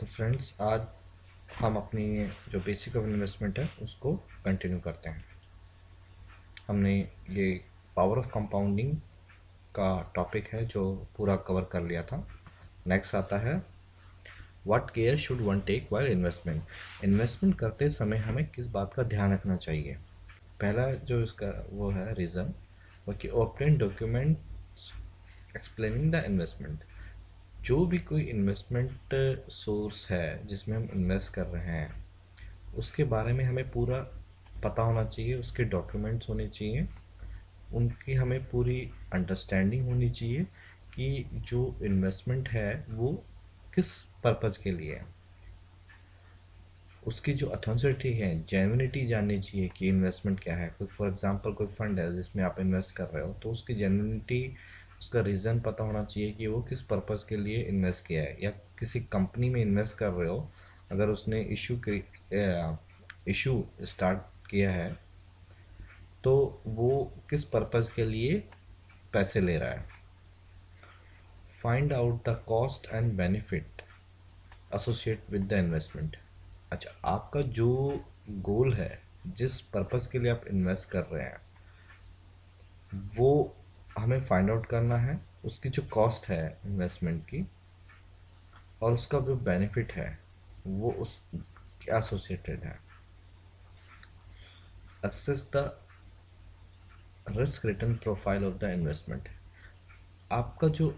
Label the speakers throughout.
Speaker 1: तो फ्रेंड्स, आज हम अपनी जो बेसिक ऑफ इन्वेस्टमेंट है उसको कंटिन्यू करते हैं। हमने ये पावर ऑफ कंपाउंडिंग का टॉपिक है जो पूरा कवर कर लिया था। नेक्स्ट आता है what care should one take while investment. Investment करते समय हमें किस बात का ध्यान रखना चाहिए। पहला जो इसका वो है रीज़न वो कि obtain documents explaining the investment. जो भी कोई इन्वेस्टमेंट सोर्स है जिसमें हम इन्वेस्ट कर रहे हैं उसके बारे में हमें पूरा पता होना चाहिए, उसके डॉक्यूमेंट्स होने चाहिए, उनकी हमें पूरी अंडरस्टैंडिंग होनी चाहिए कि जो इन्वेस्टमेंट है वो किस पर्पज़ के लिए है। उसकी जो अथेंटिसिटी है, जेन्युइनिटी जाननी चाहिए कि इन्वेस्टमेंट क्या है। कोई फॉर एग्जांपल कोई फंड है जिसमें आप इन्वेस्ट कर रहे हो तो उसकी जेन्युइनिटी, उसका रीज़न पता होना चाहिए कि वो किस पर्पज़ के लिए इन्वेस्ट किया है। या किसी कंपनी में इन्वेस्ट कर रहे हो, अगर उसने इशू स्टार्ट किया है तो वो किस पर्पज़ के लिए पैसे ले रहा है। Find out the cost and benefit associate with the investment. अच्छा, आपका जो गोल है, जिस पर्पज़ के लिए आप इन्वेस्ट कर रहे हैं, वो हमें फाइंड आउट करना है। उसकी जो कॉस्ट है इन्वेस्टमेंट की और उसका जो बेनिफिट है वो उस क्या एसोसिएटेड है। Assess the risk return profile of the investment. आपका जो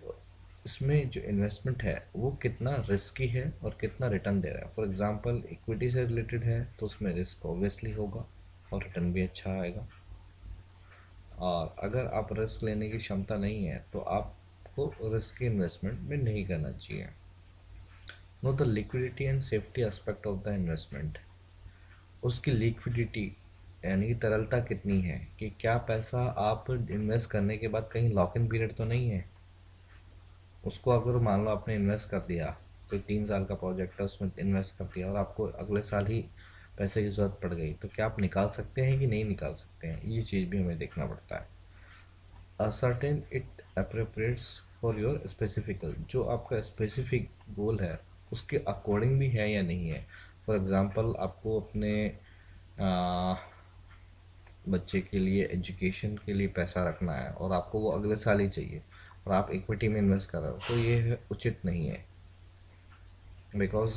Speaker 1: इसमें जो इन्वेस्टमेंट है वो कितना रिस्की है और कितना रिटर्न दे रहा है। फॉर एग्जांपल इक्विटी से रिलेटेड है तो उसमें रिस्क ऑब्वियसली होगा और रिटर्न भी अच्छा आएगा। और अगर आप रिस्क लेने की क्षमता नहीं है तो आपको रिस्की इन्वेस्टमेंट में नहीं करना चाहिए। Know the liquidity and safety aspect of the investment. उसकी लिक्विडिटी यानी कि तरलता कितनी है, कि क्या पैसा आप इन्वेस्ट करने के बाद कहीं लॉक इन पीरियड तो नहीं है। उसको अगर मान लो आपने इन्वेस्ट कर दिया, कोई 3 साल का प्रोजेक्ट है उसमें इन्वेस्ट कर दिया और आपको अगले साल ही पैसे की ज़रूरत पड़ गई, तो क्या आप निकाल सकते हैं कि नहीं निकाल सकते हैं, ये चीज़ भी हमें देखना पड़ता है। Ascertain it appropriates for your specific, जो आपका स्पेसिफिक गोल है उसके अकॉर्डिंग भी है या नहीं है। फॉर एग्ज़ाम्पल आपको अपने आ, बच्चे के लिए एजुकेशन के लिए पैसा रखना है और आपको वो अगले साल ही चाहिए और आप इक्विटी में इन्वेस्ट कर रहे हो, तो ये उचित नहीं है। बिकॉज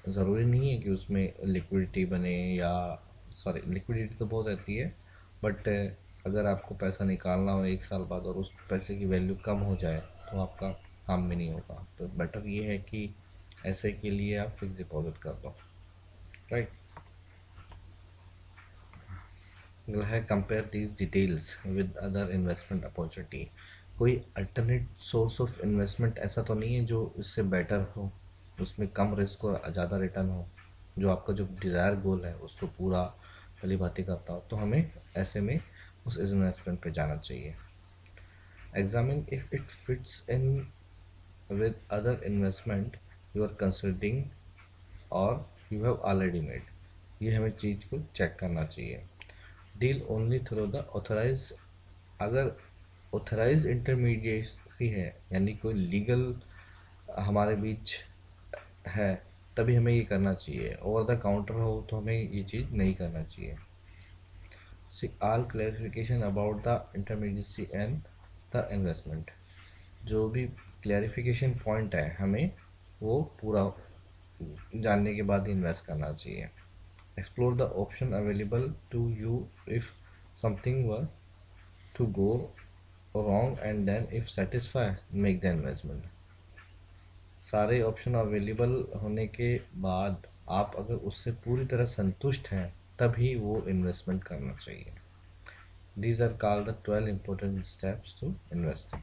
Speaker 1: ज़रूरी नहीं है कि उसमें लिक्विडिटी बने, या सॉरी लिक्विडिटी तो बहुत रहती है, बट अगर आपको पैसा निकालना हो 1 साल बाद और उस पैसे की वैल्यू कम हो जाए तो आपका काम भी नहीं होगा। तो बेटर ये है कि ऐसे के लिए आप फिक्स डिपॉजिट कर दो, राइट। जो है compare these details with other investment opportunity. कोई अल्टरनेट सोर्स ऑफ इन्वेस्टमेंट ऐसा तो नहीं है जो इससे बेटर हो, उसमें कम रिस्क और ज़्यादा रिटर्न हो, जो आपका जो डिज़ायर गोल है उसको पूरा भली भांति करता हो, तो हमें ऐसे में उस इन्वेस्टमेंट पे जाना चाहिए। Examine if it fits in with other investment you are considering और यू हैव ऑलरेडी मेड, ये हमें चीज़ को चेक करना चाहिए। Deal only through the authorise, अगर ऑथराइज इंटरमीडिएटरी है यानी कोई लीगल हमारे बीच है तभी हमें ये करना चाहिए। ओवर द काउंटर हो तो हमें ये चीज़ नहीं करना चाहिए। See all clarification about the intermediacy and the investment, जो भी क्लैरिफिकेशन पॉइंट है हमें वो पूरा जानने के बाद ही इन्वेस्ट करना चाहिए। Explore the option available to you if something were to go wrong and then if satisfied make the investment। सारे ऑप्शन अवेलेबल होने के बाद आप अगर उससे पूरी तरह संतुष्ट हैं तभी वो इन्वेस्टमेंट करना चाहिए। These are called the 12 important steps to investing।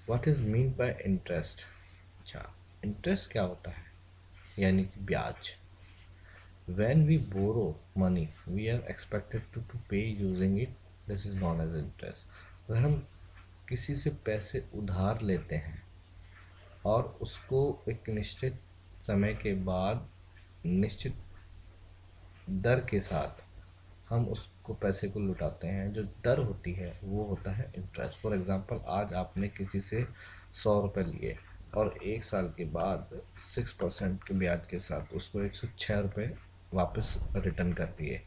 Speaker 1: What is mean by interest. अच्छा, इंटरेस्ट क्या होता है, यानी कि ब्याज। when we borrow money we are expected to pay using it, this is known as interest। अगर हम किसी से पैसे उधार लेते हैं और उसको एक निश्चित समय के बाद निश्चित दर के साथ हम उसको पैसे को लुटाते हैं, जो दर होती है वो होता है इंटरेस्ट। फॉर एग्ज़ाम्पल आज आपने किसी से 100 रुपये लिए और 1 साल के बाद 6% के ब्याज के साथ उसको 106 रुपये वापस रिटर्न कर दिए।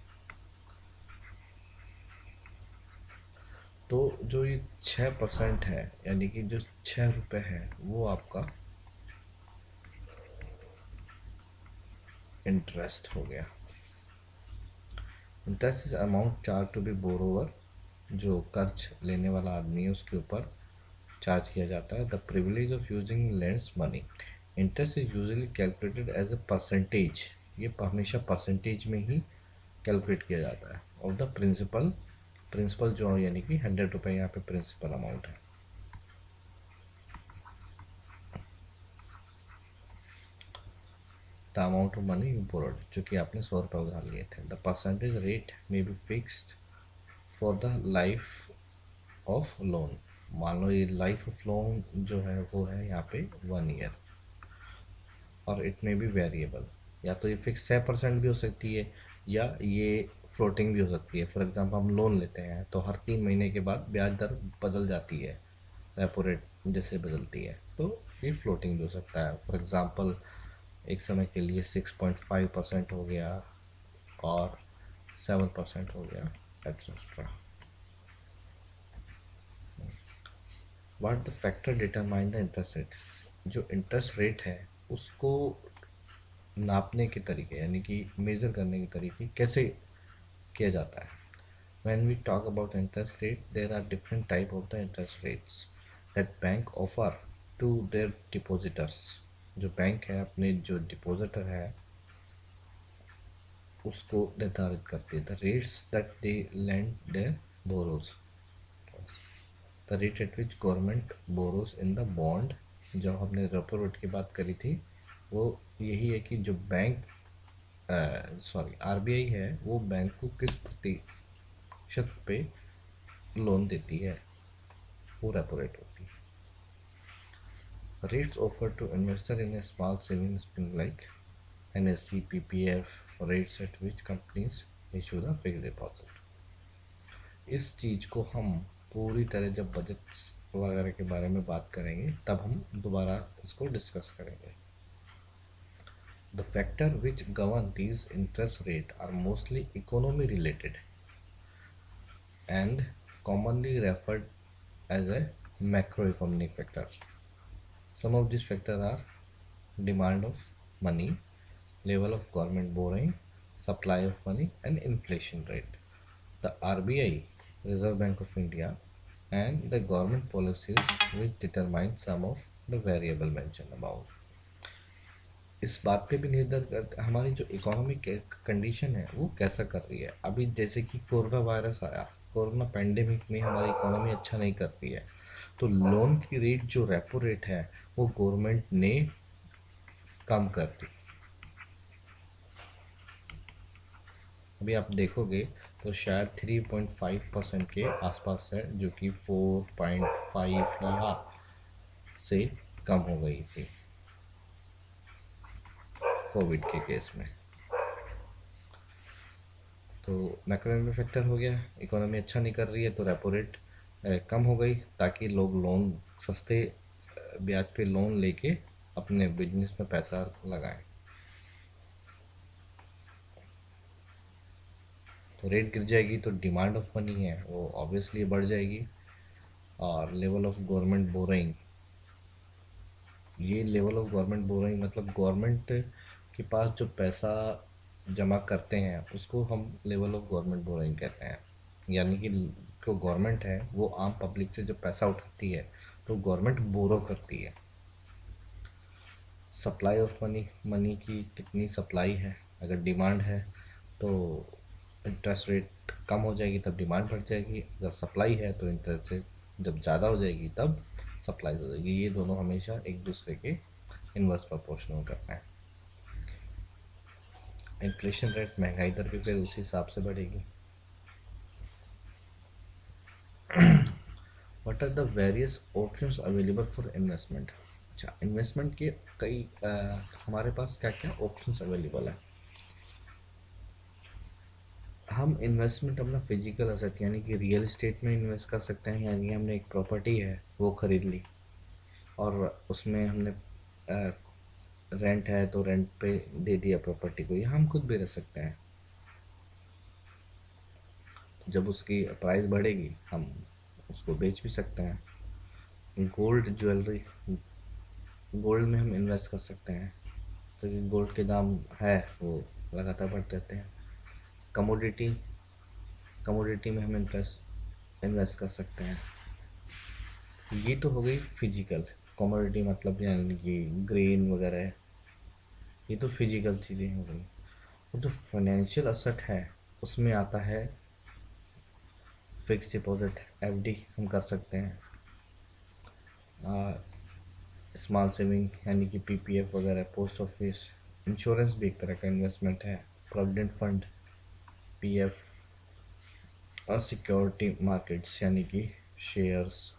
Speaker 1: तो जो ये 6% है, यानी कि जो 6 रुपये है, वो आपका इंटरेस्ट हो गया। Interest is amount charge to be borrower, जो कर्ज लेने वाला आदमी है उसके ऊपर चार्ज किया जाता है। The privilege of using lends money. Interest is usually calculated as a percentage, ये हमेशा परसेंटेज में ही कैलकुलेट किया जाता है, ऑफ द प्रिंसिपल। प्रिंसिपल जो यानी कि 100 रुपये यहाँ पे प्रिंसिपल अमाउंट है। The amount of money you borrowed, जो कि आपने 100 रुपये उधार लिए थे। The percentage rate may be fixed for the life of loan. मान लो ये लाइफ ऑफ लोन जो है वो है यहाँ पे 1 ईयर, और इट मे बी वेरिएबल, या तो ये फिक्स 6% भी हो सकती है, या ये फ्लोटिंग भी हो सकती है। फॉर एग्जांपल हम लोन लेते हैं तो हर 3 महीने के बाद ब्याज दर बदल जाती है, रेपो रेट जैसे बदलती है, तो ये फ्लोटिंग भी हो सकता है। फॉर एग्जांपल एक समय के लिए 6.5% हो गया और 7% हो गया, etcetera. What the factor determine the interest rate. जो इंटरेस्ट रेट है उसको नापने के तरीके, यानी कि मेज़र करने के तरीके कैसे किया जाता है। When we talk about interest rate, there are different type of the interest rates that bank offer to their depositors. जो बैंक है अपने जो डिपॉजिटर है उसको निर्धारित करती है। The rates that they lend their borrowers, the rate at which government borrows in the bond। जब हमने रेपो रेट की बात करी थी वो यही है कि जो बैंक आरबीआई है वो बैंक को किस प्रतिशत पे लोन देती है, वो रेपो रेट होती है। Rates offered to investor in a small savings scheme like NSC, PPF, rates at which companies issue the fixed deposit। इस चीज़ को हम पूरी तरह जब बजट वगैरह के बारे में बात करेंगे तब हम दोबारा इसको डिस्कस करेंगे। The factor which govern these interest rate are mostly economy related and commonly referred as a macroeconomic factor। Some of these factors are demand of money, level of government borrowing, supply of money, and inflation rate। The RBI, Reserve Bank of India, and the government policies which determine some of the variable mentioned above। इस बात पे भी निर्भर करता है हमारी जो economic condition है वो कैसा कर रही है। अभी जैसे कि कोरोना वायरस आया, कोरोना पेंडेमिक में हमारी इकोनॉमी अच्छा नहीं कर रही है, तो लोन की रेट जो रेपो रेट है वो गवर्नमेंट ने कम कर दी। अभी आप देखोगे तो शायद 3.5% के आसपास है, जो कि 4.5 या से कम हो गई थी कोविड के केस में। तो मैक्रोइकॉनॉमिक फैक्टर हो गया, इकोनॉमी अच्छा नहीं कर रही है तो रेपो रेट कम हो गई, ताकि लोग लोन सस्ते ब्याज पे लोन लेके अपने बिजनेस में पैसा लगाएं। तो रेट गिर जाएगी तो डिमांड ऑफ मनी है वो ऑब्वियसली बढ़ जाएगी। और लेवल ऑफ गवर्नमेंट बोरोइंग, ये लेवल ऑफ गवर्नमेंट बोरोइंग मतलब गवर्नमेंट के पास जो पैसा जमा करते हैं उसको हम लेवल ऑफ गवर्नमेंट बोरोइंग कहते हैं। यानी कि जो गवर्नमेंट है वो आम पब्लिक से जो पैसा उठाती है तो गवर्नमेंट बोरो करती है। सप्लाई ऑफ मनी, मनी की कितनी सप्लाई है, अगर डिमांड है तो इंटरेस्ट रेट कम हो जाएगी तब डिमांड बढ़ जाएगी, अगर सप्लाई है तो इंटरेस्ट रेट जब ज़्यादा हो जाएगी तब सप्लाई हो जाएगी। ये दोनों हमेशा एक दूसरे के इन्वर्स प्रोपोर्शनल करना है। इन्फ्लेशन रेट, महंगाई दर भी फिर उसी हिसाब से बढ़ेगी। What are the various options available for investment. अच्छा, इन्वेस्टमेंट के कई हमारे पास क्या क्या ऑप्शंस अवेलेबल है। हम इन्वेस्टमेंट अपना फिजिकल एसेट यानी कि रियल इस्टेट में इन्वेस्ट कर सकते हैं, यानी हमने एक प्रॉपर्टी है वो खरीद ली, और उसमें हमने रेंट है तो रेंट पे दे दिया प्रॉपर्टी को, या हम खुद भी रह सकते हैं। जब उसकी प्राइस बढ़ेगी हम उसको बेच भी सकते हैं। गोल्ड ज्वेलरी, गोल्ड में हम इन्वेस्ट कर सकते हैं क्योंकि गोल्ड के दाम है वो लगातार बढ़ते रहते हैं। कमोडिटी, कमोडिटी में हम इंटरेस्ट इन्वेस्ट कर सकते हैं। ये तो हो गई फिजिकल। कमोडिटी मतलब यानी कि ग्रेन वगैरह, ये तो फिजिकल चीज़ें हो गई। और जो फाइनेंशियल असेट है उसमें आता है फिक्स डिपॉजिट, एफडी हम कर सकते हैं। स्मॉल सेविंग यानी कि पीपीएफ वगैरह, पोस्ट ऑफिस, इंश्योरेंस भी एक तरह का इन्वेस्टमेंट है, प्रोविडेंट फंड, पीएफ, और सिक्योरिटी मार्केट्स यानी कि शेयर्स,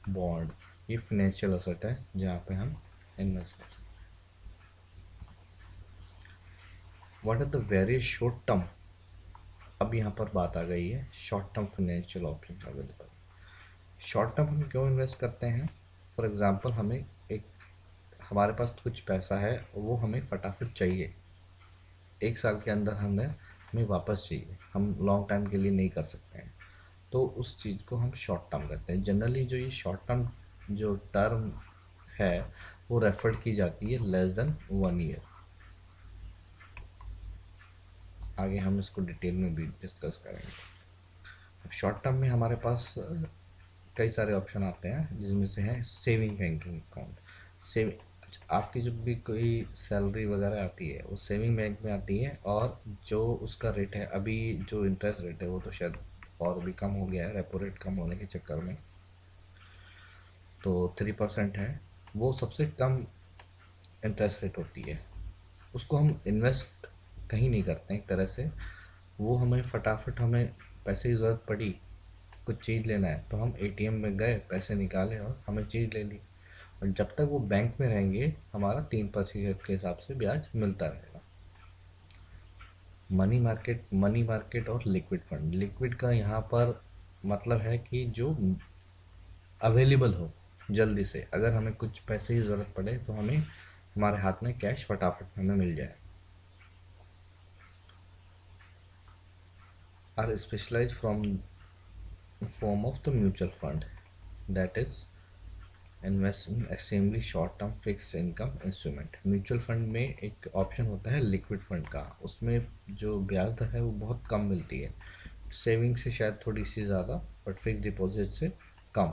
Speaker 1: बॉन्ड, ये फाइनेंशियल असेट है जहाँ पे हम इन्वेस्ट कर सकते हैं। What are the very short term, अब यहाँ पर बात आ गई है short term financial option available. Short term हम क्यों इन्वेस्ट करते हैं? फॉर एग्जांपल हमें एक, हमारे पास कुछ पैसा है वो हमें फटाफट चाहिए, एक साल के अंदर हमें वापस चाहिए, हम लॉन्ग टाइम के लिए नहीं कर सकते हैं, तो उस चीज़ को हम शॉर्ट टर्म करते हैं। जनरली जो ये शॉर्ट टर्म जो टर्म है वो रेफर की जाती है लेस देन 1 ईयर। आगे हम इसको डिटेल में भी डिस्कस करेंगे। अब शॉर्ट टर्म में हमारे पास कई सारे ऑप्शन आते हैं जिसमें से है सेविंग बैंकिंग अकाउंट। सेविंग, आपकी जब भी कोई सैलरी वगैरह आती है वो सेविंग बैंक में आती है, और जो उसका रेट है अभी, जो इंटरेस्ट रेट है वो तो शायद और भी कम हो गया है रेपो रेट कम होने के चक्कर में, तो 3% है। वो सबसे कम इंटरेस्ट रेट होती है, उसको हम इन्वेस्ट कहीं नहीं करते हैं एक तरह से। वो हमें फटाफट, हमें पैसे की ज़रूरत पड़ी, कुछ चीज़ लेना है तो हम एटीएम में गए, पैसे निकाले और हमें चीज़ ले ली, और जब तक वो बैंक में रहेंगे हमारा 3% के हिसाब से ब्याज मिलता रहेगा। मनी मार्केट, मनी मार्केट और लिक्विड फंड, लिक्विड का यहाँ पर मतलब है कि जो अवेलेबल हो जल्दी से, अगर हमें कुछ पैसे की ज़रूरत पड़े तो हमें हमारे हाथ में कैश फटाफट हमें मिल जाए। Are specialise from form of the mutual fund, that is investment extremely short term fix income instrument. Mutual fund में एक ऑप्शन होता है लिक्विड फंड का, उसमें जो ब्याज दर है वो बहुत कम मिलती है, सेविंग से शायद थोड़ी सी ज़्यादा बट फिक्स डिपॉजिट से कम।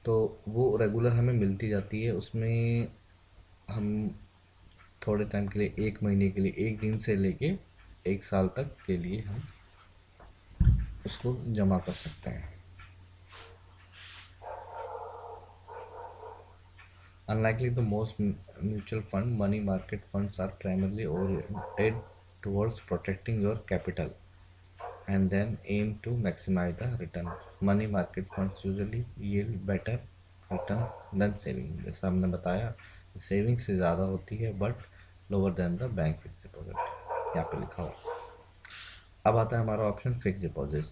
Speaker 1: तो वो रेगुलर हमें मिलती जाती है, उसमें हम थोड़े टाइम के लिए, 1 महीने के लिए, एक दिन से लेके 1 साल तक के लिए हम उसको जमा कर सकते हैं। Unlikely the most mutual fund money market funds are primarily oriented towards protecting your capital and then aim to maximize the return. Money market funds usually yield better return than saving. जैसा हमने बताया, saving से ज़्यादा होती है but lower than the bank fix deposit, यहाँ पे लिखा हुआ। अब आता है हमारा option fix deposit.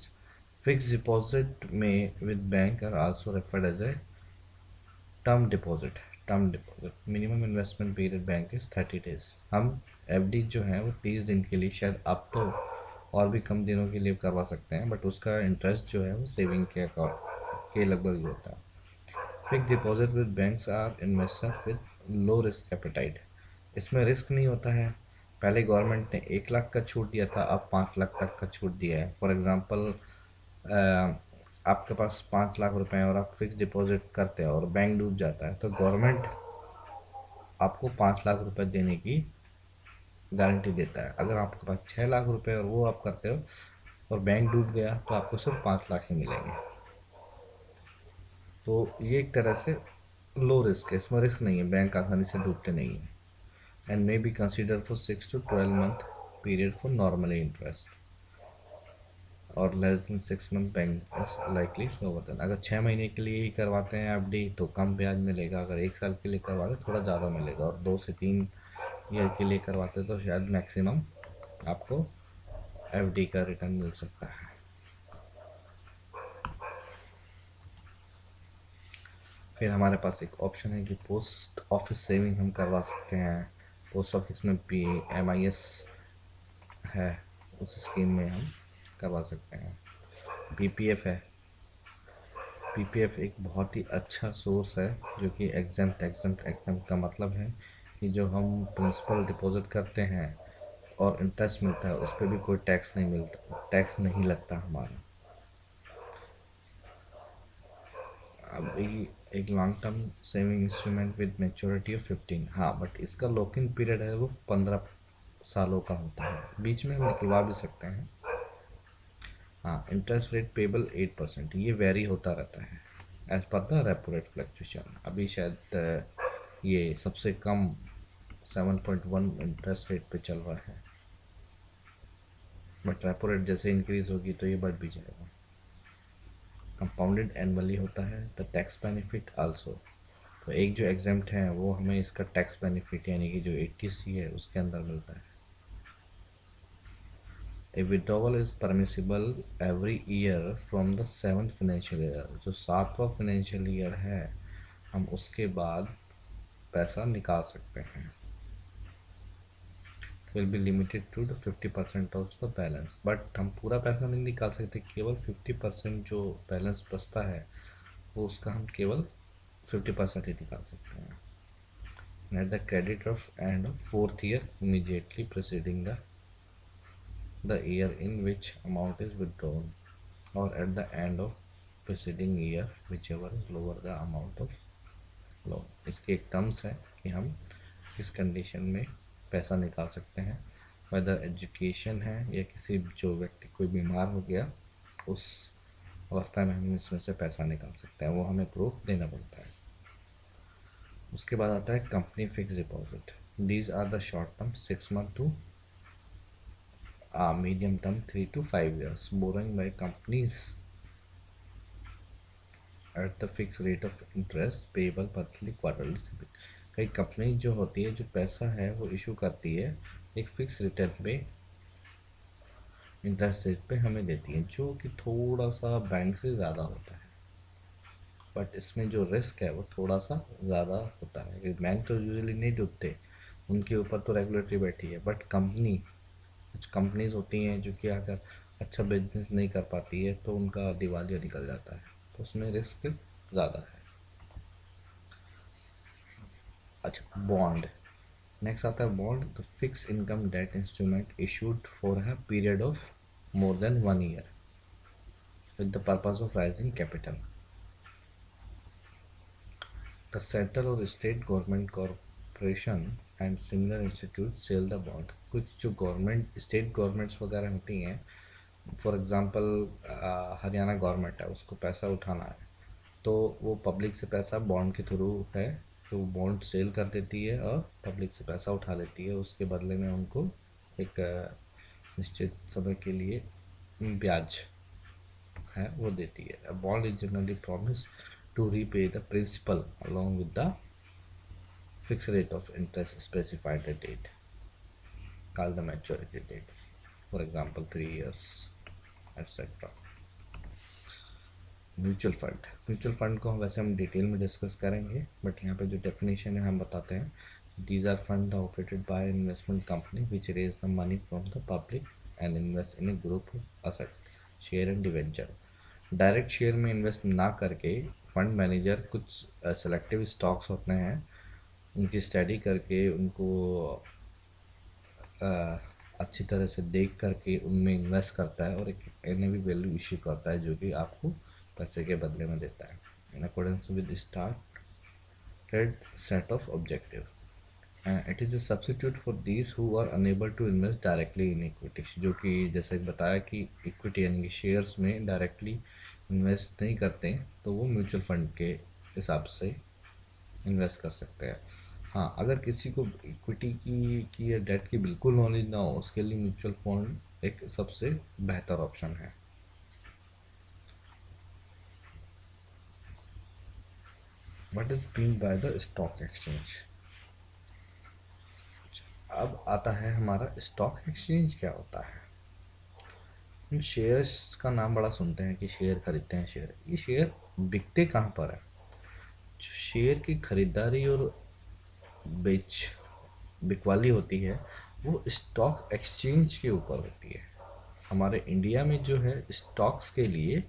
Speaker 1: Fix deposit में with bank are also referred as a term deposit. Term deposit minimum investment period bank is 30 days. हम एफडी जो है वो 30 दिन के लिए, शायद अब तो और भी कम दिनों के लिए करवा सकते हैं, बट उसका इंटरेस्ट जो है वो सेविंग के अकाउंट के लगभग ही होता है। Fix deposit with banks are investor with low risk appetite, इसमें रिस्क नहीं होता है। पहले गवर्नमेंट ने 1 लाख का छूट दिया था, अब 5 लाख तक का छूट दिया है। फॉर एग्जांपल आपके पास 5 लाख रुपए हैं और आप फिक्स डिपॉजिट करते हैं और बैंक डूब जाता है तो गवर्नमेंट आपको 5 लाख रुपए देने की गारंटी देता है। अगर आपके पास 6 लाख रुपए और वो आप करते हो और बैंक डूब गया तो आपको सिर्फ 5 लाख ही मिलेंगे। तो ये एक तरह से लो रिस्क है, इसमें रिस्क नहीं है, बैंक आसानी से डूबते नहीं है। And may be consider for 6 to 12 month period for normally interest, और less than 6 month bank is likely lower than. अगर 6 महीने के लिए ही करवाते हैं एफडी तो कम ब्याज मिलेगा, अगर 1 साल के लिए करवाते थोड़ा ज़्यादा मिलेगा, और 2 से 3 ईयर के लिए करवाते तो शायद मैक्सिमम आपको एफडी का रिटर्न मिल सकता है। फिर हमारे पास एक ऑप्शन है कि पोस्ट ऑफिस सेविंग हम करवा सकते हैं। पोस्ट ऑफिस में PMIS है, उस स्कीम में हम करवा सकते हैं। PPF है। PPF एक बहुत ही अच्छा सोर्स है जो कि एग्जाम का मतलब है कि जो हम प्रिंसिपल डिपॉजिट करते हैं और इंटरेस्ट मिलता है उस पर भी कोई टैक्स नहीं लगता हमारा। अभी एक long term saving instrument with maturity of 15, हाँ, बट इसका लॉक इन पीरियड है वो 15 सालों का होता है, बीच में हम निकलवा भी सकते हैं। हाँ, इंटरेस्ट रेट पेबल 8%, ये वेरी होता रहता है as per the repo rate fluctuation. अभी शायद ये सबसे कम 7.1 इंटरेस्ट रेट पे चल रहा है, बट रेपो रेट जैसे इंक्रीज होगी तो ये बढ़ भी जाएगा। कंपाउंडेड एनुअली होता है। द टैक्स बेनिफिट आल्सो, तो एक जो एग्जाम्प्ट है वो हमें इसका टैक्स बेनिफिट यानी कि जो 80C है उसके अंदर मिलता है। A withdrawal is permissible every year from the 7th financial year, जो 7वां फाइनेंशियल ईयर है हम उसके बाद पैसा निकाल सकते हैं। Will be limited to the 50% of the balance, but हम पूरा पैसा नहीं निकाल सकते, केवल 50% जो बैलेंस बचता है वो उसका हम केवल 50% ही निकाल सकते हैं। At the credit of end of 4th year immediately preceding the year in which amount is withdrawn, or at the end of preceding year whichever is lower the amount of loan। इसके एक terms है कि हम किस condition में पैसा निकाल सकते हैं, वेदर एजुकेशन है या किसी जो व्यक्ति कोई बीमार हो गया उस अवस्था में हम इसमें से पैसा निकाल सकते हैं, वो हमें प्रूफ देना पड़ता है। उसके बाद आता है company fix deposit. These are the short term 6 month to medium term 3 to 5 years borrowing by companies at the fixed rate of interest payable monthly quarterly। कई कंपनी जो होती है जो पैसा है वो इशू करती है एक फिक्स रिटर्न पे, इंटरेस्ट रेट पे हमें देती है जो कि थोड़ा सा बैंक से ज़्यादा होता है, बट इसमें जो रिस्क है वो थोड़ा सा ज़्यादा होता है कि बैंक तो यूजुअली नहीं डूबते, उनके ऊपर तो रेगुलेटरी बैठी है, बट कुछ कंपनीज होती हैं जो कि अगर अच्छा बिजनेस नहीं कर पाती है तो उनका दिवालिया निकल जाता है, तो उसमें रिस्क ज़्यादा है। अच्छा, बॉन्ड नेक्स्ट आता है। Bond the fix income debt instrument issued for a period of more than 1 year with the purpose of raising capital। The central और state government corporation and similar institute sell the bond. कुछ जो government state governments वगैरह होती हैं, for example Haryana government है, उसको पैसा उठाना है तो वो पब्लिक से पैसा बॉन्ड के थ्रू है, तो बॉन्ड सेल कर देती है और पब्लिक से पैसा उठा लेती है, उसके बदले में उनको एक निश्चित समय के लिए ब्याज है वो देती है। Bond is generally promise to repay the principal along with the fix rate of interest specified the date called the maturity date, for example 3 years etcetera. Mutual fund को वैसे हम डिटेल में डिस्कस करेंगे, बट यहाँ पे जो definition है हम बताते हैं। These are fund operated by investment company which raise the money from the public and invest in a group of asset share and debenture. Direct share में इन्वेस्ट ना करके फंड मैनेजर कुछ सेलेक्टिव स्टॉक्स होते हैं, उनकी study करके उनको अच्छी तरह से देख करके उनमें इन्वेस्ट करता है और एक NAV वैल्यू इश्यू करता है जो कि आपको पैसे के बदले में देता है in accordance with started set of objective. It is a substitute for these who are unable to invest directly in equity, जो कि जैसे बताया कि इक्विटी यानी कि शेयर्स में डायरेक्टली इन्वेस्ट नहीं करते हैं तो वो म्यूचुअल फंड के हिसाब से इन्वेस्ट कर सकते हैं। हाँ, अगर किसी को इक्विटी की या डेट की बिल्कुल नॉलेज ना हो उसके लिए म्यूचुअल फंड एक सबसे बेहतर ऑप्शन है। What is mean by the stock exchange. अब आता है हमारा स्टॉक एक्सचेंज क्या होता है। हम शेयर्स का नाम बड़ा सुनते हैं कि शेयर खरीदते हैं, शेयर, ये शेयर बिकते कहाँ पर है। जो शेयर की खरीदारी और बेच बिकवाली होती है वो स्टॉक एक्सचेंज के ऊपर होती है। हमारे इंडिया में जो है स्टॉक्स के लिए,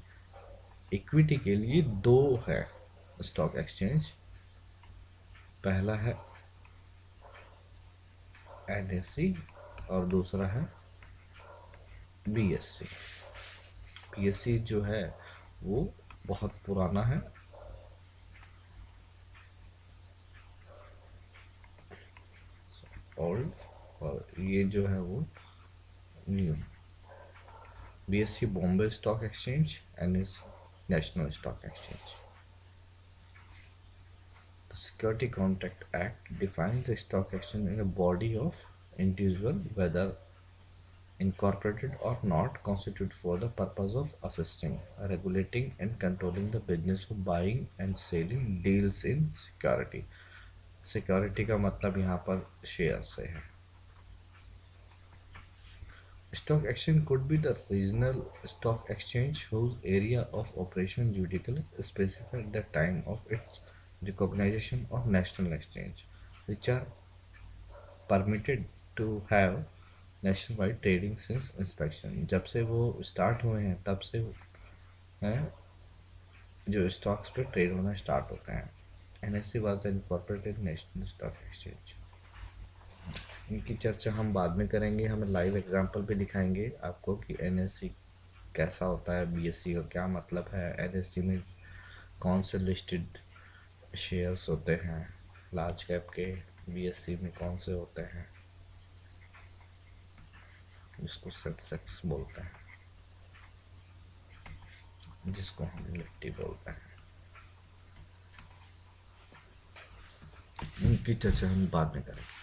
Speaker 1: इक्विटी के लिए दो है स्टॉक एक्सचेंज। पहला है एनएससी और दूसरा है बीएससी। बीएससी जो है वो बहुत पुराना है, ओल्ड, और ये जो है वो new. BSc Bombay stock exchange, NSC national stock exchange. The Security Contract Act defines the stock exchange as a body of individual, whether incorporated or not, constituted for the purpose of assisting, regulating, and controlling the business of buying and selling deals in security. Security का मतलब यहाँ पर share से है। Stock exchange could be the regional stock exchange whose area of operation judicially specified at the time of its recognition, or national exchange, which are permitted to have nationwide trading since inspection। जब से वो start हुए हैं तब से हैं जो stocks पे ट्रेड होना स्टार्ट होते हैं। NSC was the incorporated national stock exchange. इनकी चर्चा हम बाद में करेंगे, हम लाइव एग्जांपल भी दिखाएंगे आपको कि एनएससी कैसा होता है, बीएससी का क्या मतलब है, एनएससी में कौन से लिस्टेड शेयर्स होते हैं लार्ज कैप के, बीएससी में कौन से होते हैं, जिसको सेंसेक्स बोलते हैं, जिसको हम निफ्टी बोलते हैं। इनकी चर्चा हम बाद में करेंगे।